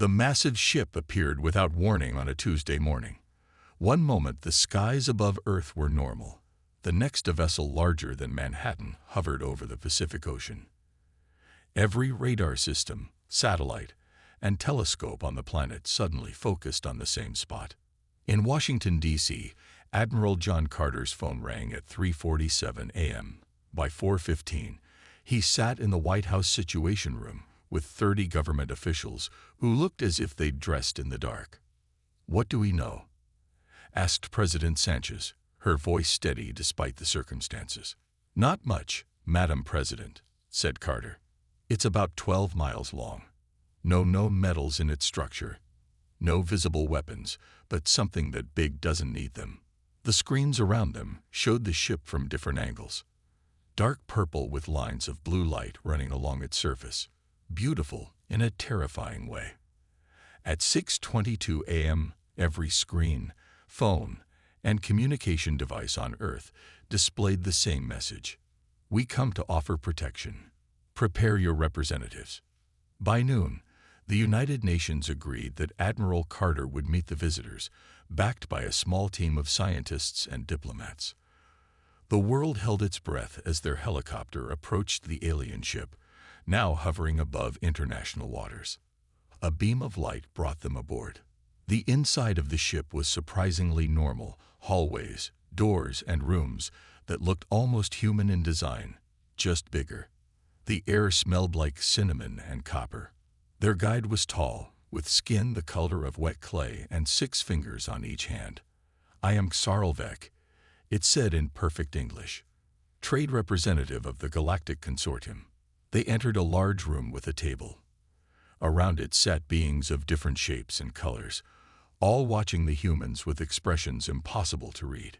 The massive ship appeared without warning on a Tuesday morning. One moment the skies above Earth were normal. The next a vessel larger than Manhattan hovered over the Pacific Ocean. Every radar system, satellite, and telescope on the planet suddenly focused on the same spot. In Washington, D.C., Admiral John Carter's phone rang at 3:47 a.m. By 4:15, he sat in the White House Situation Room with 30 government officials who looked as if they'd dressed in the dark. "What do we know?" asked President Sanchez, her voice steady despite the circumstances. "Not much, Madam President," said Carter. "It's about 12 miles long. No metals in its structure. No visible weapons, but something that big doesn't need them." The screens around them showed the ship from different angles. Dark purple with lines of blue light running along its surface. Beautiful in a terrifying way. At 6:22 a.m., every screen, phone, and communication device on Earth displayed the same message. "We come to offer protection. Prepare your representatives." By noon, the United Nations agreed that Admiral Carter would meet the visitors, backed by a small team of scientists and diplomats. The world held its breath as their helicopter approached the alien ship, now hovering above international waters. A beam of light brought them aboard. The inside of the ship was surprisingly normal: hallways, doors, and rooms that looked almost human in design, just bigger. The air smelled like cinnamon and copper. Their guide was tall, with skin the color of wet clay and 6 fingers on each hand. "I am Xarelvek," it said in perfect English, trade representative of the Galactic Consortium. They entered a large room with a table. Around it sat beings of different shapes and colors, all watching the humans with expressions impossible to read.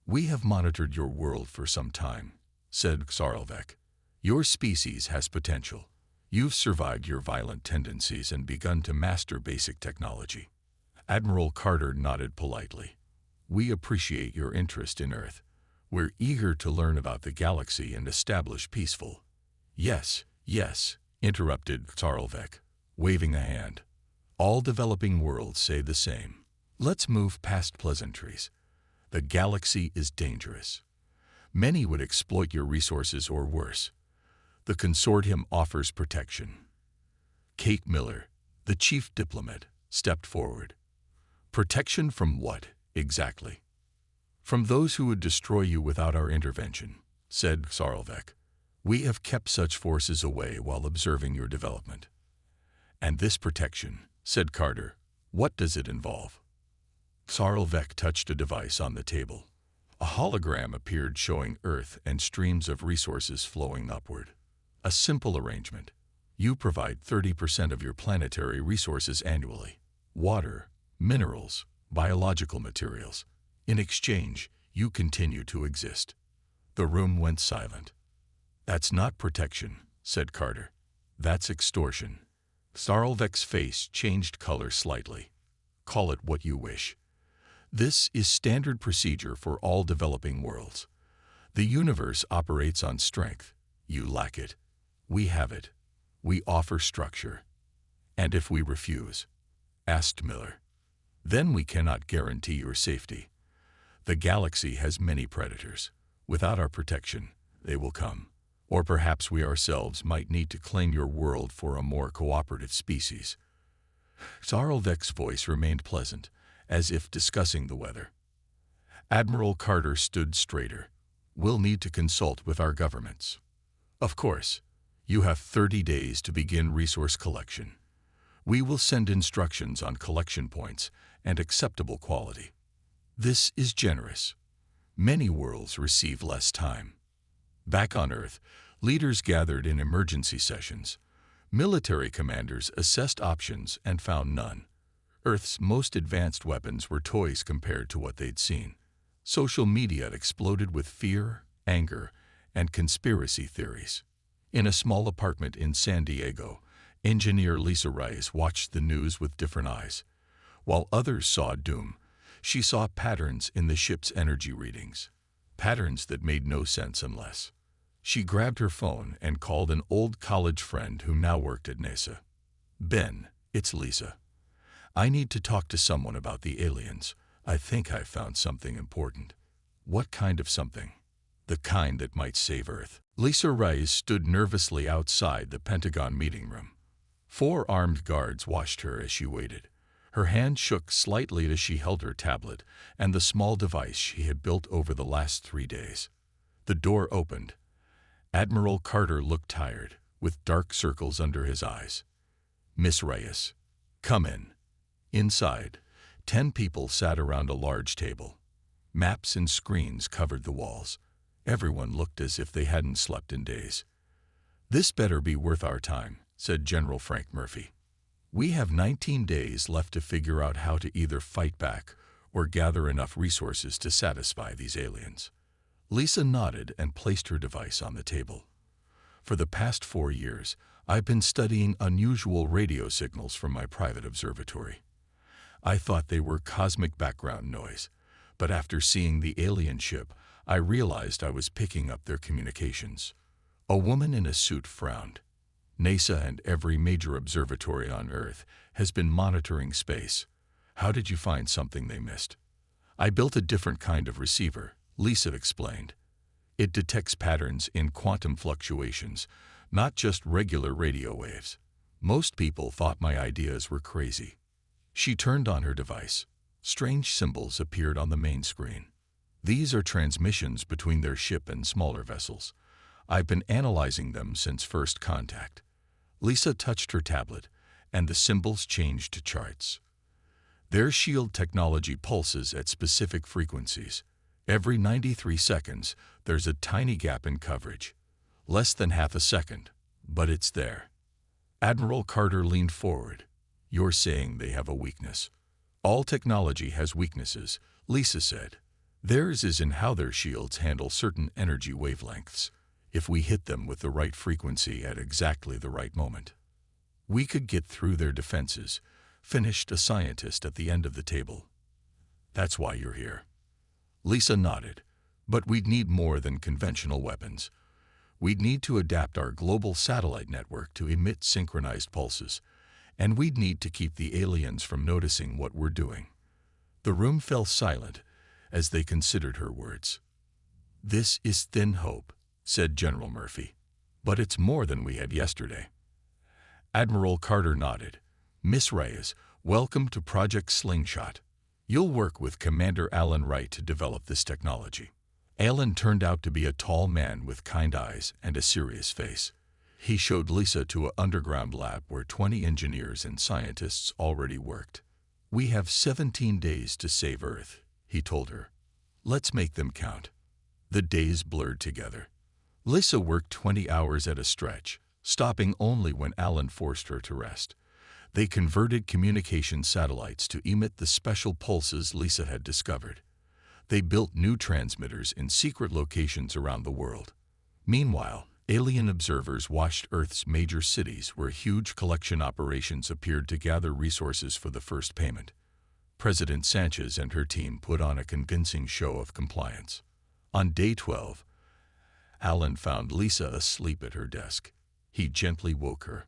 "We have monitored your world for some time," said Xarelvek. "Your species has potential. You've survived your violent tendencies and begun to master basic technology." Admiral Carter nodded politely. "We appreciate your interest in Earth. We're eager to learn about the galaxy and establish peaceful—" Yes, interrupted Xarelvek, waving a hand. "All developing worlds say the same. Let's move past pleasantries. The galaxy is dangerous. Many would exploit your resources or worse. The consortium offers protection." Kate Miller, the chief diplomat, stepped forward. "Protection from what, exactly?" "From those who would destroy you without our intervention," said Xarelvek. "We have kept such forces away while observing your development." "And this protection," said Carter, "what does it involve?" Xarelvek touched a device on the table. A hologram appeared showing Earth and streams of resources flowing upward. "A simple arrangement. You provide 30% of your planetary resources annually: water, minerals, biological materials. In exchange, you continue to exist." The room went silent. "That's not protection," said Carter. "That's extortion." Xarelvek's face changed color slightly. "Call it what you wish. This is standard procedure for all developing worlds. The universe operates on strength. You lack it. We have it. We offer structure." "And if we refuse?" asked Miller. "Then we cannot guarantee your safety. The galaxy has many predators. Without our protection, they will come. Or perhaps we ourselves might need to claim your world for a more cooperative species." Xarelvek's voice remained pleasant, as if discussing the weather. Admiral Carter stood straighter. "We'll need to consult with our governments." "Of course. You have 30 days to begin resource collection. We will send instructions on collection points and acceptable quality." "This is generous. Many worlds receive less time." Back on Earth, leaders gathered in emergency sessions. Military commanders assessed options and found none. Earth's most advanced weapons were toys compared to what they'd seen. Social media exploded with fear, anger, and conspiracy theories. In a small apartment in San Diego, engineer Lisa Rice watched the news with different eyes. While others saw doom, she saw patterns in the ship's energy readings. Patterns that made no sense unless. She grabbed her phone and called an old college friend who now worked at NASA. "Ben, It's Lisa. I need to talk to someone about the aliens. I think I've found something important. What kind of something? The kind that might save Earth. Lisa Reyes stood nervously outside the Pentagon meeting room. 4 armed guards watched her as she waited. Her hand shook slightly as she held her tablet and the small device she had built over the last 3 days. The door opened. Admiral Carter looked tired, with dark circles under his eyes. Miss Reyes, come in. Inside, 10 people sat around a large table. Maps and screens covered the walls. Everyone looked as if they hadn't slept in days. This better be worth our time, said General Frank Murphy. We have 19 days left to figure out how to either fight back or gather enough resources to satisfy these aliens. Lisa nodded and placed her device on the table. For the past 4 years, I've been studying unusual radio signals from my private observatory. I thought they were cosmic background noise, but after seeing the alien ship, I realized I was picking up their communications. A woman in a suit frowned. NASA and every major observatory on Earth has been monitoring space. How did you find something they missed? I built a different kind of receiver, Lisa explained. It detects patterns in quantum fluctuations, not just regular radio waves. Most people thought my ideas were crazy. She turned on her device. Strange symbols appeared on the main screen. These are transmissions between their ship and smaller vessels. I've been analyzing them since first contact. Lisa touched her tablet, and the symbols changed to charts. Their shield technology pulses at specific frequencies. Every 93 seconds, there's a tiny gap in coverage. Less than half a second, but it's there. Admiral Carter leaned forward. You're saying they have a weakness. All technology has weaknesses, Lisa said. Theirs is in how their shields handle certain energy wavelengths. If we hit them with the right frequency at exactly the right moment, we could get through their defenses, finished a scientist at the end of the table. That's why you're here. Lisa nodded. But we'd need more than conventional weapons. We'd need to adapt our global satellite network to emit synchronized pulses, and we'd need to keep the aliens from noticing what we're doing. The room fell silent as they considered her words. This is thin hope, said General Murphy. But it's more than we had yesterday. Admiral Carter nodded. Miss Reyes, welcome to Project Slingshot. You'll work with Commander Alan Wright to develop this technology. Alan turned out to be a tall man with kind eyes and a serious face. He showed Lisa to an underground lab where 20 engineers and scientists already worked. We have 17 days to save Earth, he told her. Let's make them count. The days blurred together. Lisa worked 20 hours at a stretch, stopping only when Alan forced her to rest. They converted communication satellites to emit the special pulses Lisa had discovered. They built new transmitters in secret locations around the world. Meanwhile, alien observers watched Earth's major cities where huge collection operations appeared to gather resources for the first payment. President Sanchez and her team put on a convincing show of compliance. On day 12, Alan found Lisa asleep at her desk. He gently woke her.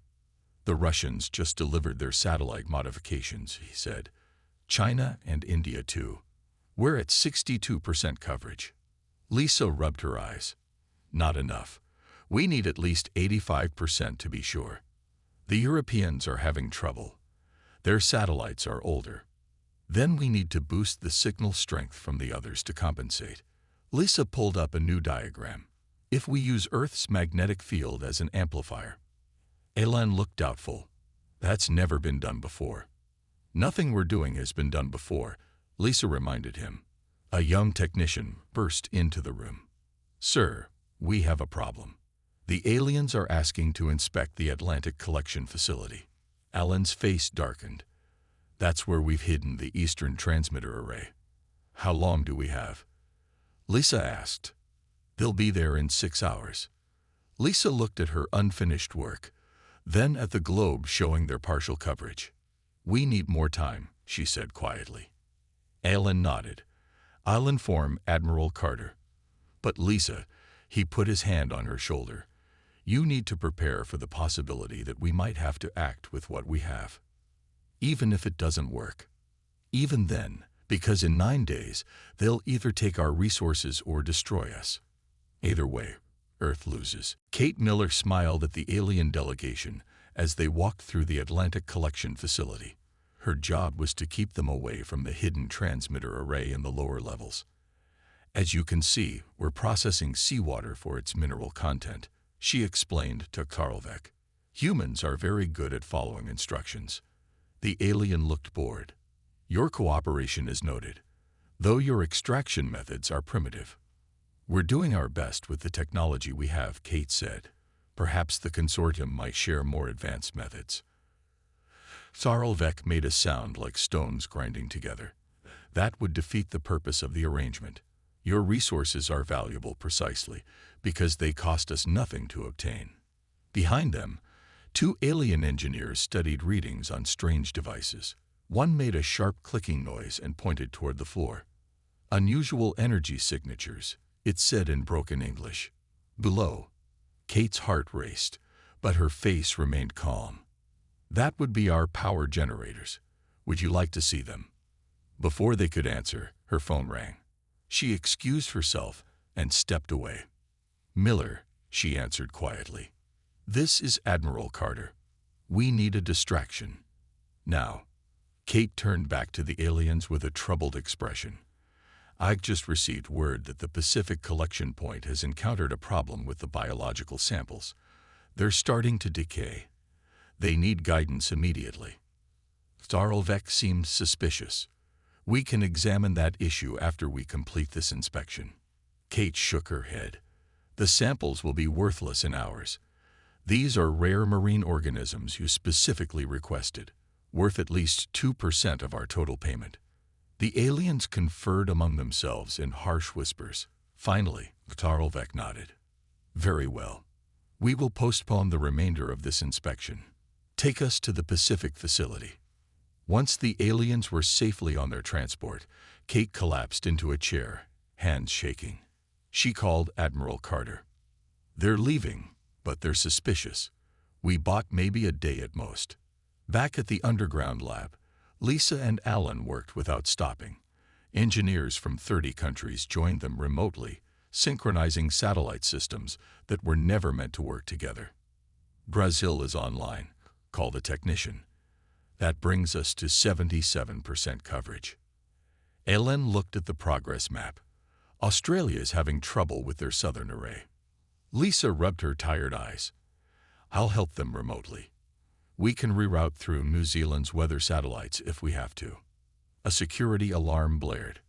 The Russians just delivered their satellite modifications, he said. China and India too. We're at 62% coverage. Lisa rubbed her eyes. Not enough. We need at least 85% to be sure. The Europeans are having trouble. Their satellites are older. Then we need to boost the signal strength from the others to compensate. Lisa pulled up a new diagram. If we use Earth's magnetic field as an amplifier. Alan looked doubtful. That's never been done before. Nothing we're doing has been done before, Lisa reminded him. A young technician burst into the room. Sir, we have a problem. The aliens are asking to inspect the Atlantic Collection Facility. Alan's face darkened. That's where we've hidden the Eastern Transmitter Array. How long do we have? Lisa asked. They'll be there in 6 hours. Lisa looked at her unfinished work, then at the globe showing their partial coverage. We need more time, she said quietly. Alan nodded. I'll inform Admiral Carter. But Lisa, he put his hand on her shoulder. You need to prepare for the possibility that we might have to act with what we have. even if it doesn't work. Even then, because in 9 days, they'll either take our resources or destroy us. Either way, Earth loses. Kate Miller smiled at the alien delegation as they walked through the Atlantic Collection Facility. Her job was to keep them away from the hidden transmitter array in the lower levels. As you can see, we're processing seawater for its mineral content, she explained to Karlvek. Humans are very good at following instructions. The alien looked bored. Your cooperation is noted, though your extraction methods are primitive. We're doing our best with the technology we have, Kate said. Perhaps the consortium might share more advanced methods. Karlvek made a sound like stones grinding together. That would defeat the purpose of the arrangement. Your resources are valuable precisely because they cost us nothing to obtain. Behind them, 2 alien engineers studied readings on strange devices. One made a sharp clicking noise and pointed toward the floor. Unusual energy signatures, it said in broken English. Below, Kate's heart raced, but her face remained calm. That would be our power generators. Would you like to see them? Before they could answer, her phone rang. She excused herself and stepped away. Miller, she answered quietly. This is Admiral Carter. We need a distraction. Now. Kate turned back to the aliens with a troubled expression. I've just received word that the Pacific Collection Point has encountered a problem with the biological samples. They're starting to decay. They need guidance immediately. Karlvek seemed suspicious. We can examine that issue after we complete this inspection. Kate shook her head. The samples will be worthless in hours. These are rare marine organisms you specifically requested, worth at least 2% of our total payment. The aliens conferred among themselves in harsh whispers. Finally, Karlvek nodded. Very well. We will postpone the remainder of this inspection. Take us to the Pacific facility. Once the aliens were safely on their transport, Kate collapsed into a chair, hands shaking. She called Admiral Carter. They're leaving, but they're suspicious. We bought maybe a day at most. Back at the underground lab, Lisa and Alan worked without stopping. Engineers from 30 countries joined them remotely, synchronizing satellite systems that were never meant to work together. Brazil is online, called a technician. That brings us to 77% coverage. Ellen looked at the progress map. Australia is having trouble with their southern array. Lisa rubbed her tired eyes. I'll help them remotely. We can reroute through New Zealand's weather satellites if we have to. A security alarm blared.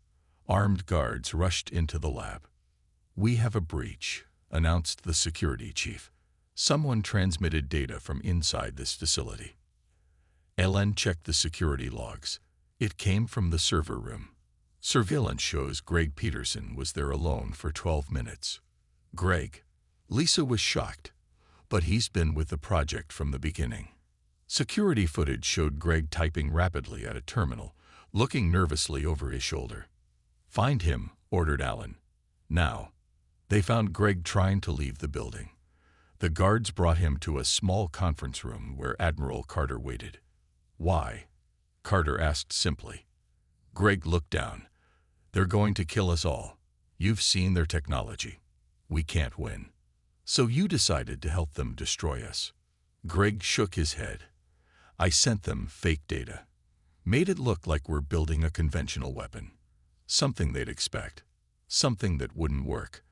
Armed guards rushed into the lab. We have a breach, announced the security chief. Someone transmitted data from inside this facility. Ellen checked the security logs. It came from the server room. Surveillance shows Greg Peterson was there alone for 12 minutes. Greg. Lisa was shocked, but he's been with the project from the beginning. Security footage showed Greg typing rapidly at a terminal, looking nervously over his shoulder. Find him, ordered Alan. Now. They found Greg trying to leave the building. The guards brought him to a small conference room where Admiral Carter waited. Why? Carter asked simply. Greg looked down. They're going to kill us all. You've seen their technology. We can't win. So you decided to help them destroy us. Greg shook his head. I sent them fake data. Made it look like we're building a conventional weapon. Something they'd expect. Something that wouldn't work.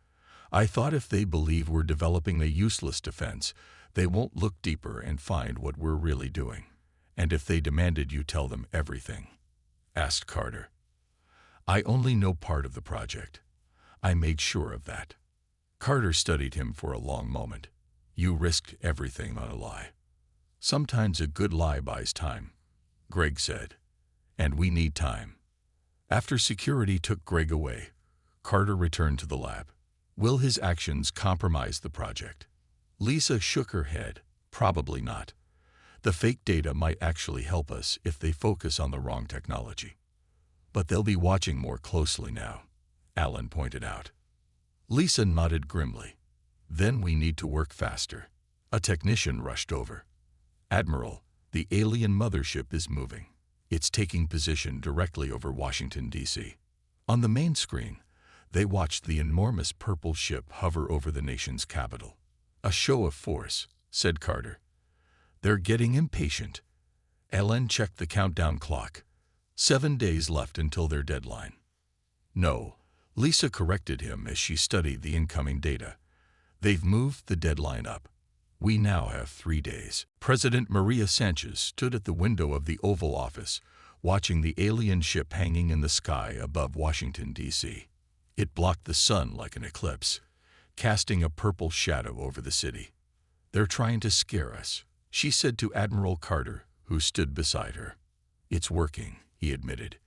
I thought if they believe we're developing a useless defense, they won't look deeper and find what we're really doing. And if they demanded you tell them everything? Asked Carter. I only know part of the project. I made sure of that. Carter studied him for a long moment. You risked everything on a lie. Sometimes a good lie buys time, Greg said. And we need time. After security took Greg away, Carter returned to the lab. Will his actions compromise the project? Lisa shook her head. Probably not. The fake data might actually help us if they focus on the wrong technology. But they'll be watching more closely now, Alan pointed out. Lisa nodded grimly. Then we need to work faster. A technician rushed over. Admiral, the alien mothership is moving. It's taking position directly over Washington, D.C. On the main screen, they watched the enormous purple ship hover over the nation's capital. "A show of force," said Carter. "They're getting impatient." Ellen checked the countdown clock. 7 days left until their deadline. "No," Lisa corrected him as she studied the incoming data. "They've moved the deadline up. We now have 3 days." President Maria Sanchez stood at the window of the Oval Office, watching the alien ship hanging in the sky above Washington, D.C. It blocked the sun like an eclipse, casting a purple shadow over the city. "They're trying to scare us," she said to Admiral Carter, who stood beside her. "It's working," he admitted.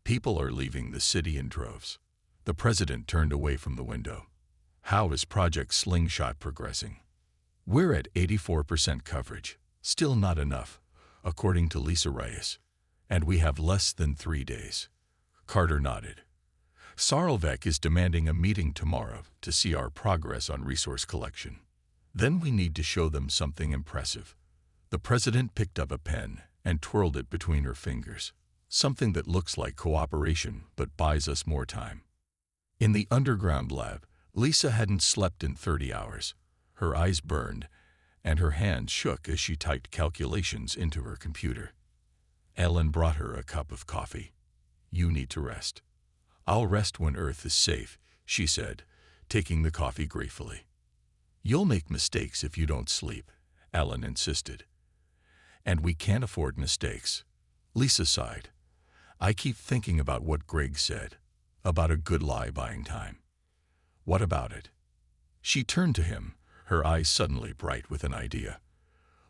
"People are leaving the city in droves." The president turned away from the window. "How is Project Slingshot progressing?" "We're at 84% coverage. Still not enough, according to Lisa Reyes. And we have less than 3 days." Carter nodded. "Sarlvek is demanding a meeting tomorrow to see our progress on resource collection. Then we need to show them something impressive." The president picked up a pen and twirled it between her fingers. "Something that looks like cooperation but buys us more time." In the underground lab, Lisa hadn't slept in 30 hours. Her eyes burned, and her hands shook as she typed calculations into her computer. Ellen brought her a cup of coffee. "You need to rest." "I'll rest when Earth is safe," she said, taking the coffee gratefully. "You'll make mistakes if you don't sleep," Ellen insisted. "And we can't afford mistakes." Lisa sighed. "I keep thinking about what Greg said, about a good lie buying time." "What about it?" She turned to him, her eyes suddenly bright with an idea.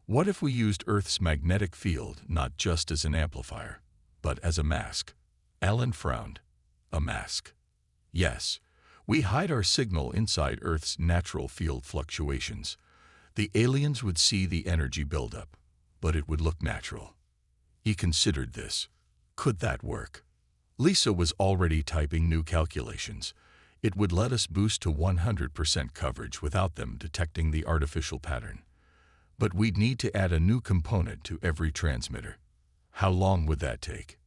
"What if we used Earth's magnetic field not just as an amplifier, but as a mask?" Alan frowned. "A mask?" "Yes. We hide our signal inside Earth's natural field fluctuations. The aliens would see the energy buildup, but it would look natural." He considered this. Could that work? Lisa was already typing new calculations. It would let us boost to 100% coverage without them detecting the artificial pattern. But we'd need to add a new component to every transmitter. How long would that take?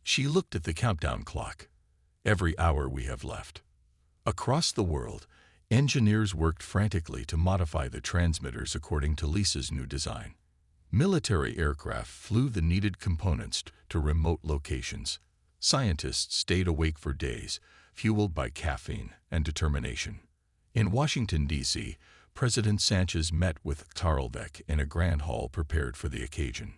She looked at the countdown clock. Every hour we have left. Across the world, engineers worked frantically to modify the transmitters according to Lisa's new design. Military aircraft flew the needed components to remote locations. Scientists stayed awake for days, fueled by caffeine and determination. In Washington, D.C., President Sanchez met with Sarlvek in a grand hall prepared for the occasion.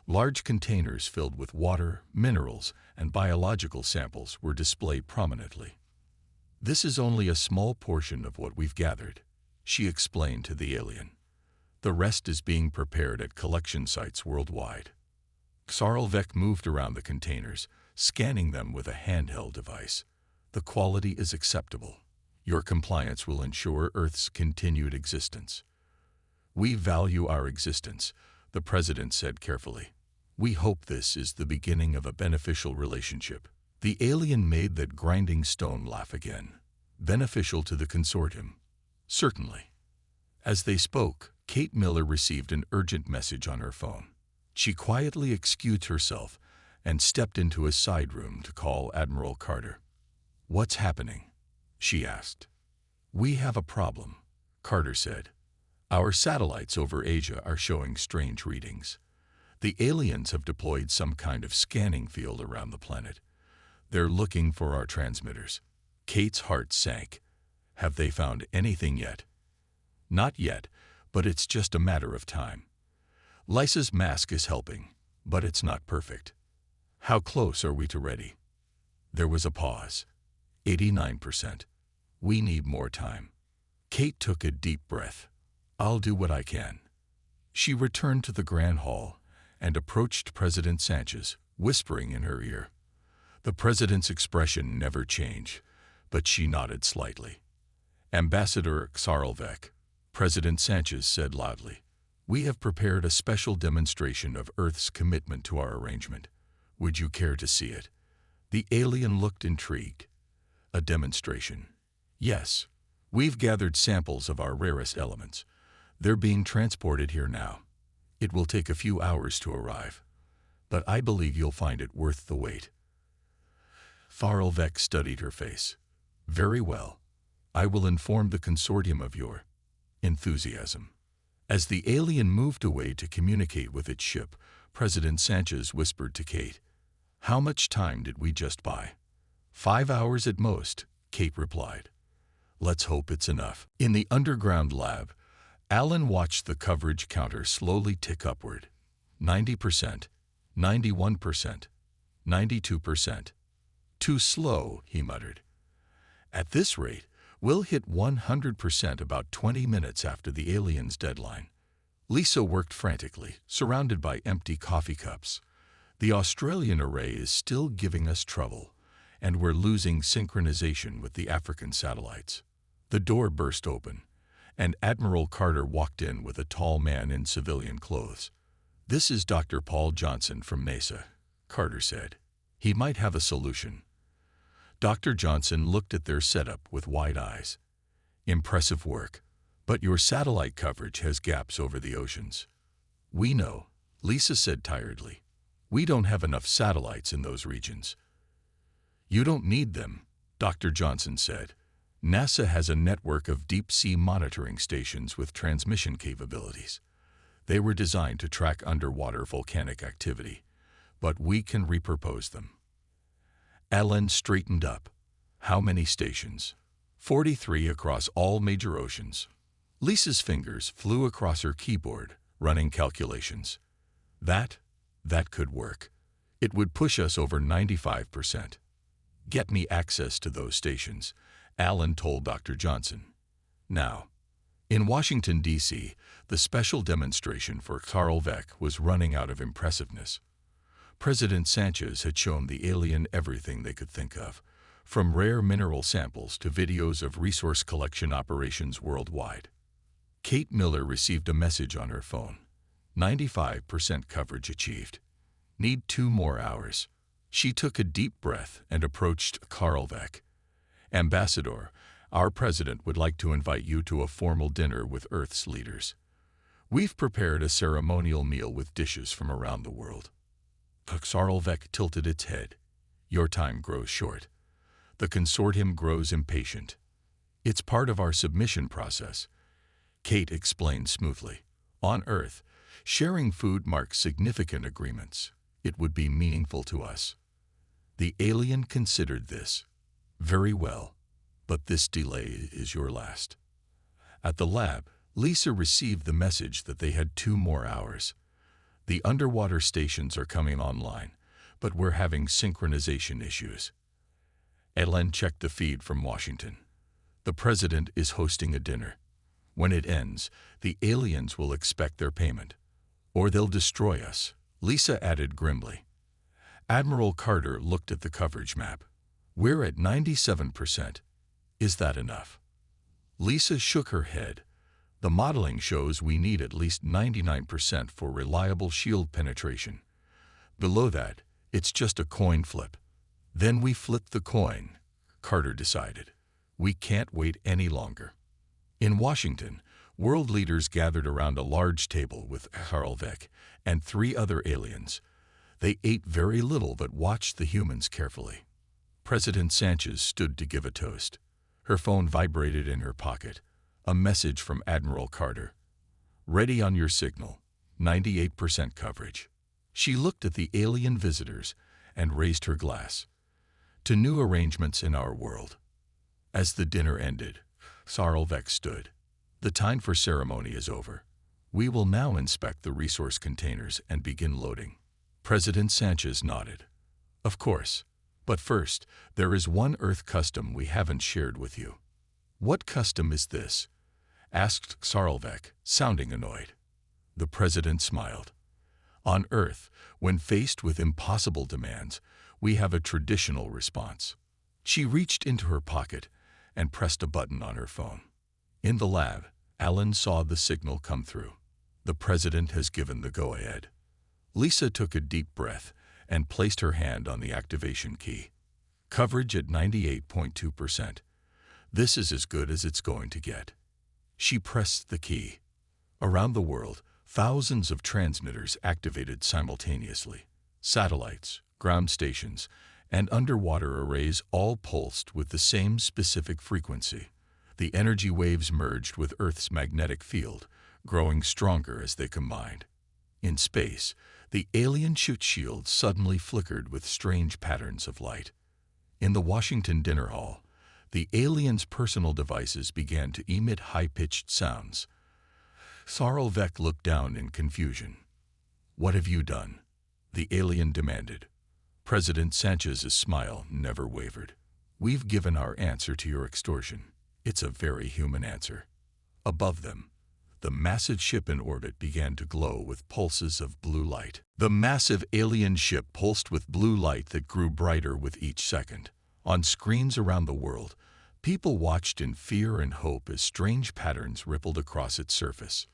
Large containers filled with water, minerals, and biological samples were displayed prominently. "This is only a small portion of what we've gathered," she explained to the alien. "The rest is being prepared at collection sites worldwide." Sarlvek moved around the containers, scanning them with a handheld device. "The quality is acceptable. Your compliance will ensure Earth's continued existence." "We value our existence," the president said carefully. "We hope this is the beginning of a beneficial relationship." The alien made that grinding stone laugh again. "Beneficial to the consortium?" "Certainly." As they spoke, Kate Miller received an urgent message on her phone. She quietly excused herself and stepped into a side room to call Admiral Carter. "What's happening?" she asked. "We have a problem," Carter said. "Our satellites over Asia are showing strange readings. The aliens have deployed some kind of scanning field around the planet. They're looking for our transmitters." Kate's heart sank. "Have they found anything yet?" "Not yet, but it's just a matter of time. Lisa's mask is helping, but it's not perfect." "How close are we to ready?" There was a pause. 89%. "We need more time." Kate took a deep breath. "I'll do what I can." She returned to the grand hall and approached President Sanchez, whispering in her ear. The president's expression never changed, but she nodded slightly. "Ambassador Sarlvek," President Sanchez said loudly, "we have prepared a special demonstration of Earth's commitment to our arrangement. Would you care to see it?" The alien looked intrigued. "A demonstration?" "Yes. We've gathered samples of our rarest elements. They're being transported here now. It will take a few hours to arrive. but I believe you'll find it worth the wait. Tharlvek studied her face. Very well. I will inform the consortium of your enthusiasm. As the alien moved away to communicate with its ship, President Sanchez whispered to Kate, "How much time did we just buy?" 5 hours at most, Kate replied. Let's hope it's enough. In the underground lab, Alan watched the coverage counter slowly tick upward. 90%, 91%, 92%. Too slow, he muttered. At this rate, we'll hit 100% about 20 minutes after the alien's deadline. Lisa worked frantically, surrounded by empty coffee cups. The Australian array is still giving us trouble, and we're losing synchronization with the African satellites. The door burst open, and Admiral Carter walked in with a tall man in civilian clothes. "This is Dr. Paul Johnson from NASA," Carter said. "He might have a solution." Dr. Johnson looked at their setup with wide eyes. "Impressive work, but your satellite coverage has gaps over the oceans." "We know," Lisa said tiredly. "We don't have enough satellites in those regions." "You don't need them," Dr. Johnson said. "NASA has a network of deep-sea monitoring stations with transmission capabilities. They were designed to track underwater volcanic activity, but we can repurpose them." Alan straightened up. "How many stations?" 43 across all major oceans. Lisa's fingers flew across her keyboard, running calculations. That could work. It would push us over 95%. "Get me access to those stations," Alan told Dr. Johnson. Now, in Washington, D.C., the special demonstration for Tharlvek was running out of impressiveness. President Sanchez had shown the alien everything they could think of, from rare mineral samples to videos of resource collection operations worldwide. Kate Miller received a message on her phone. 95% coverage achieved. Need 2 more hours. She took a deep breath and approached Tharlvek. "Ambassador, our president would like to invite you to a formal dinner with Earth's leaders. We've prepared a ceremonial meal with dishes from around the world." Tharlvek tilted its head. "Your time grows short. The consortium grows impatient. It's part of our submission process," Kate explained smoothly. "On Earth, sharing food marks significant agreements. It would be meaningful to us." The alien considered this. "Very well, but this delay is your last." At the lab, Lisa received the message that they had 2 more hours. "The underwater stations are coming online, but we're having synchronization issues." Ellen checked the feed from Washington. "The president is hosting a dinner. When it ends, the aliens will expect their payment. Or they'll destroy us," Lisa added grimly. Admiral Carter looked at the coverage map. "We're at 97%. Is that enough?" Lisa shook her head. "The modeling shows we need at least 99% for reliable shield penetration. Below that, it's just a coin flip." "Then we flip the coin," Carter decided. "We can't wait any longer." In Washington, world leaders gathered around a large table with Tharlvek and 3 other aliens. They ate very little but watched the humans carefully. President Sanchez stood to give a toast. Her phone vibrated in her pocket. A message from Admiral Carter. "Ready on your signal. 98% coverage." She looked at the alien visitors and raised her glass. "To new arrangements in our world." As the dinner ended, Tharlvek stood. "The time for ceremony is over. We will now inspect the resource containers and begin loading." President Sanchez nodded. "Of course. But first, there is one Earth custom we haven't shared with you." "What custom is this?" asked Tharlvek, sounding annoyed. The president smiled. "On Earth, when faced with impossible demands, we have a traditional response." She reached into her pocket and pressed a button on her phone. In the lab, Alan saw the signal come through. The president has given the go-ahead. Lisa took a deep breath and placed her hand on the activation key. Coverage at 98.2%. This is as good as it's going to get. She pressed the key. Around the world, thousands of transmitters activated simultaneously. Satellites, ground stations, and underwater arrays all pulsed with the same specific frequency. The energy waves merged with Earth's magnetic field, growing stronger as they combined. In space, the alien chute shields suddenly flickered with strange patterns of light. In the Washington dinner hall, the aliens' personal devices began to emit high-pitched sounds. Sarlvek looked down in confusion. "What have you done?" the alien demanded. President Sanchez's smile never wavered. "We've given our answer to your extortion. It's a very human answer." Above them, the massive ship in orbit began to glow with pulses of blue light. The massive alien ship pulsed with blue light that grew brighter with each second. On screens around the world, people watched in fear and hope as strange patterns rippled across its surface.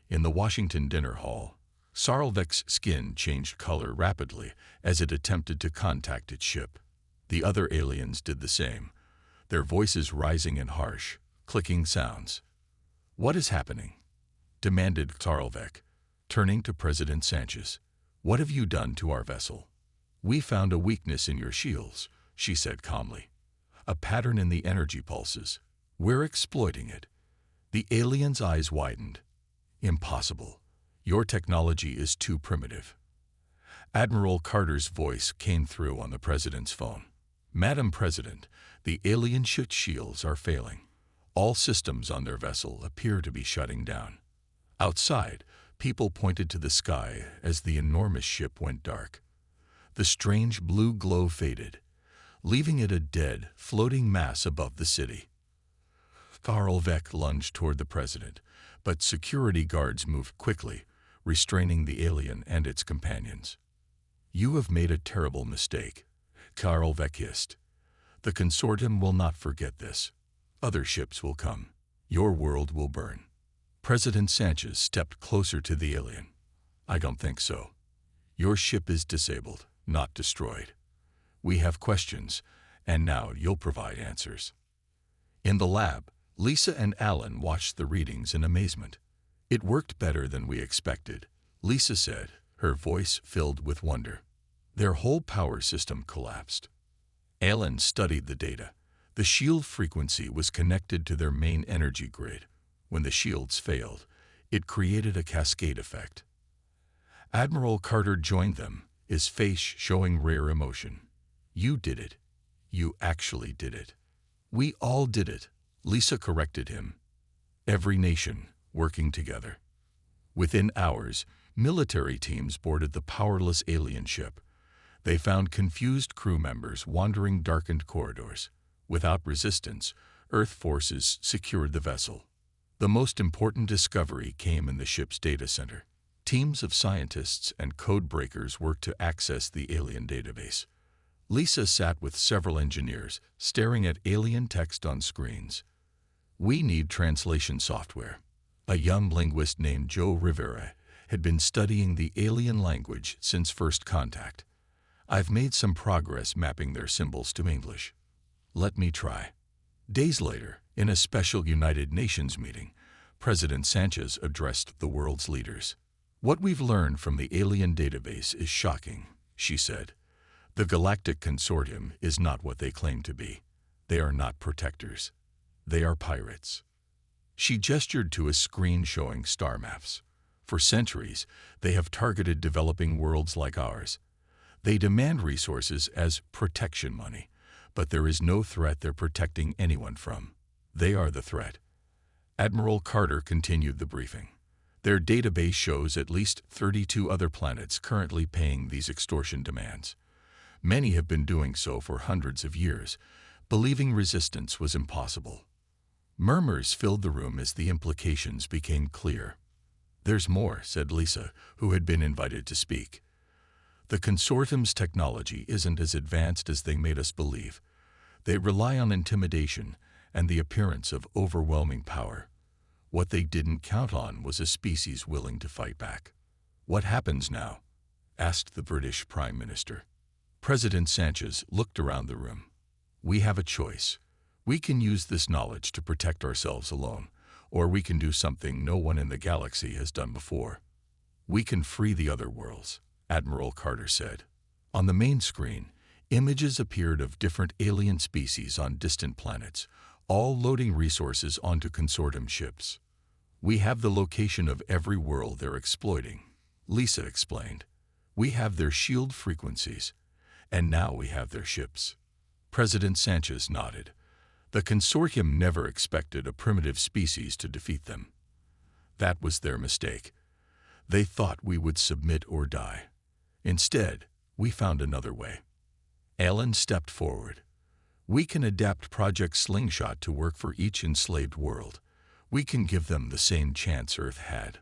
In the Washington dinner hall, Sarlvek's skin changed color rapidly as it attempted to contact its ship. The other aliens did the same, their voices rising in harsh, clicking sounds. "What is happening?" demanded Sarlvek, turning to President Sanchez. "What have you done to our vessel?" "We found a weakness in your shields," she said calmly. "A pattern in the energy pulses. We're exploiting it." The alien's eyes widened. "Impossible. Your technology is too primitive." Admiral Carter's voice came through on the president's phone. "Madam President, the alien chute shields are failing. All systems on their vessel appear to be shutting down." Outside, people pointed to the sky as the enormous ship went dark. The strange blue glow faded, leaving it a dead, floating mass above the city. Sarlvek lunged toward the president, but security guards moved quickly, restraining the alien and its companions. "You have made a terrible mistake," Sarlvek hissed. "The consortium will not forget this. Other ships will come. Your world will burn." President Sanchez stepped closer to the alien. "I don't think so. Your ship is disabled, not destroyed. We have questions, and now you'll provide answers." In the lab, Lisa and Alan watched the readings in amazement. "It worked better than we expected," Lisa said, her voice filled with wonder. "Their whole power system collapsed." Alan studied the data. The shield frequency was connected to their main energy grid. When the shields failed, it created a cascade effect. Admiral Carter joined them, his face showing rare emotion. "You did it. You actually did it." "We all did it," Lisa corrected him. "Every nation working together." Within hours, military teams boarded the powerless alien ship. They found confused crew members wandering darkened corridors. Without resistance, Earth forces secured the vessel. The most important discovery came in the ship's data center. Teams of scientists and code breakers worked to access the alien database. Lisa sat with several engineers, staring at alien text on screens. "We need translation software." A young linguist named Joe Rivera had been studying the alien language since first contact. "I've made some progress mapping their symbols to English. Let me try." Days later, in a special United Nations meeting, President Sanchez addressed the world's leaders. "What we've learned from the alien database is shocking," she said. "The Galactic Consortium is not what they claim to be. They are not protectors. They are pirates." She gestured to a screen showing star maps. "For centuries, they have targeted developing worlds like ours. They demand resources as protection money, but there is no threat they're protecting anyone from. They are the threat." Admiral Carter continued the briefing. "Their database shows at least 32 other planets currently paying these extortion demands. Many have been doing so for hundreds of years, believing resistance was impossible." Murmurs filled the room as the implications became clear. "There's more," said Lisa, who had been invited to speak. "The consortium's technology isn't as advanced as they made us believe. They rely on intimidation and the appearance of overwhelming power. What they didn't count on was a species willing to fight back." "What happens now?" asked the British Prime Minister. President Sanchez looked around the room. "We have a choice. We can use this knowledge to protect ourselves alone, or we can do something no one in the galaxy has done before. We can free the other worlds," Admiral Carter said. On the main screen, images appeared of different alien species on distant planets, all loading resources onto consortium ships. "We have the location of every world they're exploiting," Lisa explained. "We have their shield frequencies, and now we have their ships." President Sanchez nodded. The consortium never expected a primitive species to defeat them. That was their mistake. They thought we would submit or die. Instead, we found another way. Alan stepped forward. "We can adapt Project Slingshot to work for each enslaved world. We can give them the same chance Earth had."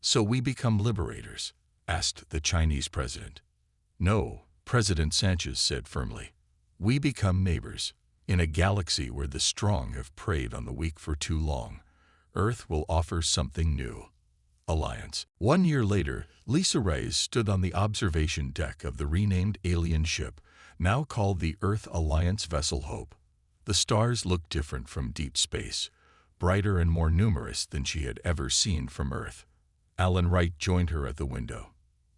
"So we become liberators?" asked the Chinese president. "No," President Sanchez said firmly. "We become neighbors. In a galaxy where the strong have preyed on the weak for too long, Earth will offer something new. Alliance." 1 year later, Lisa Reyes stood on the observation deck of the renamed alien ship, now called the Earth Alliance vessel Hope. The stars looked different from deep space, brighter and more numerous than she had ever seen from Earth. Alan Wright joined her at the window.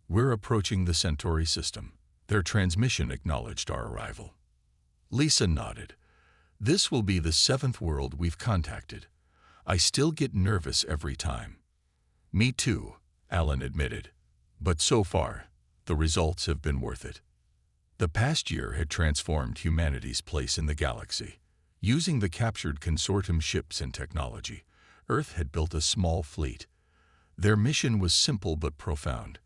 "We're approaching the Centauri system. Their transmission acknowledged our arrival." Lisa nodded. "This will be the 7th world we've contacted. I still get nervous every time." "Me too," Alan admitted. "But so far, the results have been worth it." The past year had transformed humanity's place in the galaxy. Using the captured consortium ships and technology, Earth had built a small fleet. Their mission was simple but profound: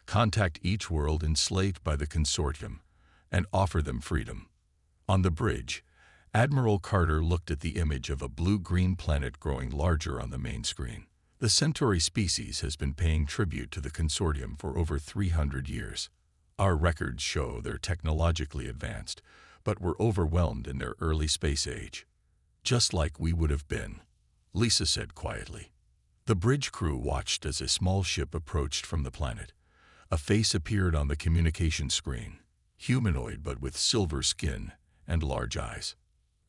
contact each world enslaved by the consortium and offer them freedom. On the bridge, Admiral Carter looked at the image of a blue-green planet growing larger on the main screen. "The Centauri species has been paying tribute to the consortium for over 300 years. Our records show they're technologically advanced, but were overwhelmed in their early space age. Just like we would have been," Lisa said quietly. The bridge crew watched as a small ship approached from the planet. A face appeared on the communication screen, humanoid but with silver skin and large eyes.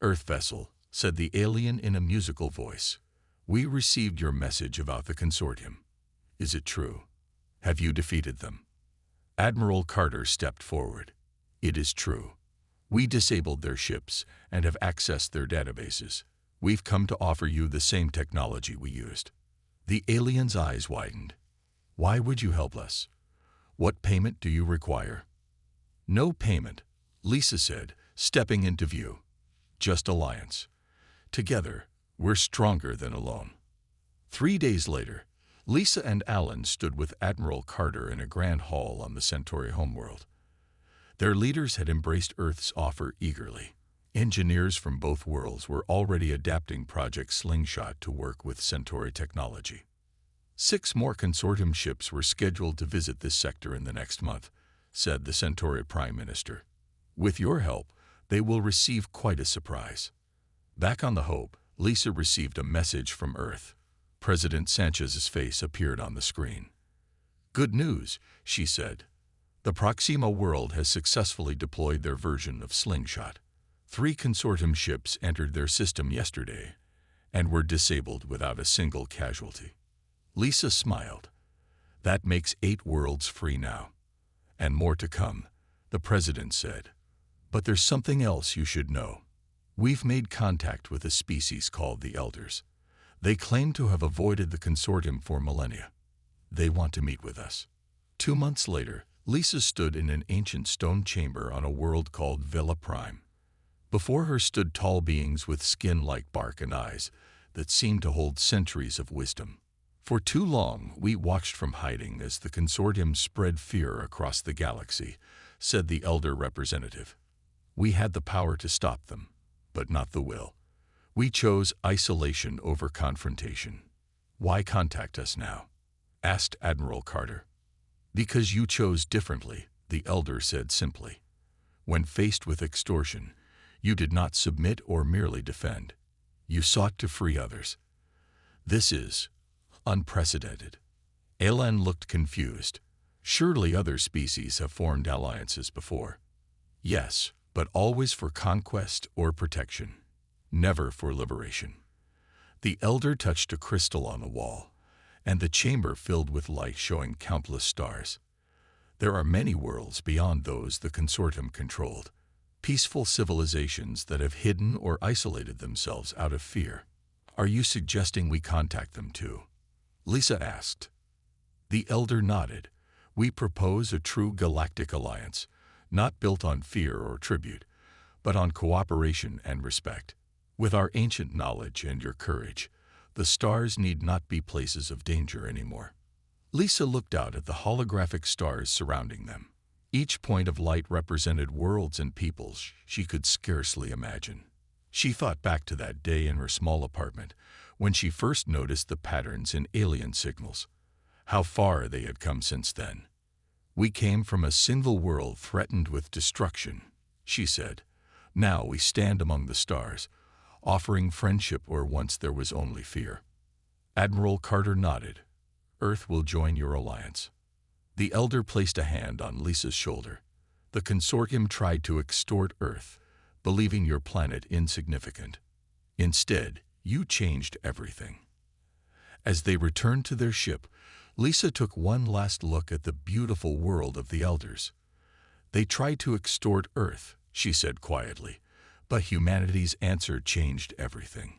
"Earth vessel," said the alien in a musical voice. "We received your message about the consortium. Is it true? Have you defeated them?" Admiral Carter stepped forward. "It is true. We disabled their ships and have accessed their databases. We've come to offer you the same technology we used." The alien's eyes widened. "Why would you help us? What payment do you require?" "No payment," Lisa said, stepping into view. "Just alliance. Together, we're stronger than alone." 3 days later, Lisa and Alan stood with Admiral Carter in a grand hall on the Centauri homeworld. Their leaders had embraced Earth's offer eagerly. Engineers from both worlds were already adapting Project Slingshot to work with Centauri technology. 6 more consortium ships were scheduled to visit this sector in the next month, said the Centauri Prime Minister. "With your help, they will receive quite a surprise." Back on the Hope, Lisa received a message from Earth. President Sanchez's face appeared on the screen. "Good news," she said. "The Proxima world has successfully deployed their version of Slingshot. 3 consortium ships entered their system yesterday and were disabled without a single casualty." Lisa smiled. "That makes 8 worlds free now. And more to come," the president said. "But there's something else you should know. We've made contact with a species called the Elders. They claim to have avoided the consortium for millennia. They want to meet with us." 2 months later, Lisa stood in an ancient stone chamber on a world called Vela Prime. Before her stood tall beings with skin like bark and eyes that seemed to hold centuries of wisdom. "For too long, we watched from hiding as the consortium spread fear across the galaxy," said the elder representative. "We had the power to stop them, but not the will. We chose isolation over confrontation." "Why contact us now?" asked Admiral Carter. "Because you chose differently," the elder said simply. "When faced with extortion, you did not submit or merely defend. You sought to free others. This is unprecedented." Alan looked confused. "Surely other species have formed alliances before." "Yes, but always for conquest or protection, never for liberation." The elder touched a crystal on the wall, and the chamber filled with light showing countless stars. There are many worlds beyond those the consortium controlled, peaceful civilizations that have hidden or isolated themselves out of fear. Are you suggesting we contact them too? Lisa asked. The elder nodded. We propose a true galactic alliance, not built on fear or tribute, but on cooperation and respect. With our ancient knowledge and your courage, the stars need not be places of danger anymore. Lisa looked out at the holographic stars surrounding them. Each point of light represented worlds and peoples she could scarcely imagine. She thought back to that day in her small apartment when she first noticed the patterns in alien signals. How far they had come since then. We came from a single world threatened with destruction, she said. Now we stand among the stars, offering friendship where once there was only fear. Admiral Carter nodded. Earth will join your alliance. The elder placed a hand on Lisa's shoulder. The consortium tried to extort Earth, believing your planet insignificant. Instead, you changed everything. As they returned to their ship, Lisa took one last look at the beautiful world of the elders. They tried to extort Earth, she said quietly, but humanity's answer changed everything.